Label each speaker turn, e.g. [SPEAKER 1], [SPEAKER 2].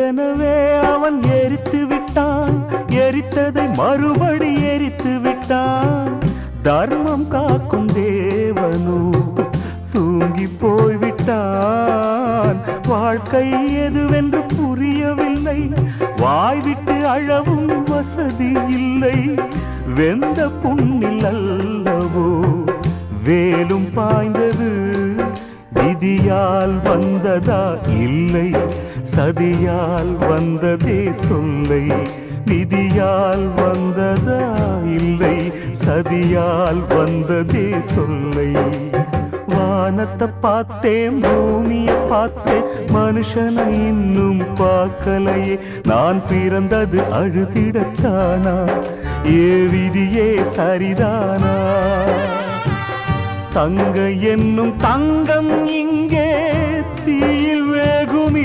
[SPEAKER 1] ஏற்கனவே அவன் எரித்து விட்டான், எரித்ததை மறுபடி எரித்து விட்டான். தர்மம் காக்கும் தேவனோ தூங்கி போய்விட்டான். வாழ்க்கை எதுவென்று புரியவில்லை, வாய்விட்டு அழவும் வசதி இல்லை. வெந்த புண்ணில் அல்லவோ வேலும் பாய்ந்தது, விதியால் வந்ததா இல்லை, சதியால் வந்ததே தொல்லை. விதியால் வந்ததா இல்லை, சதியால் வந்ததே தொல்லை. வானத்தை பார்த்தேன், பூமியை பார்த்தேன், மனுஷனை இன்னும் பார்க்கலையே. நான் பிறந்தது அழுதிடத்தானா, ஏ விதியே சரிதானா? தங்க என்னும் தங்கம் இங்கே தீயில் வேகும்.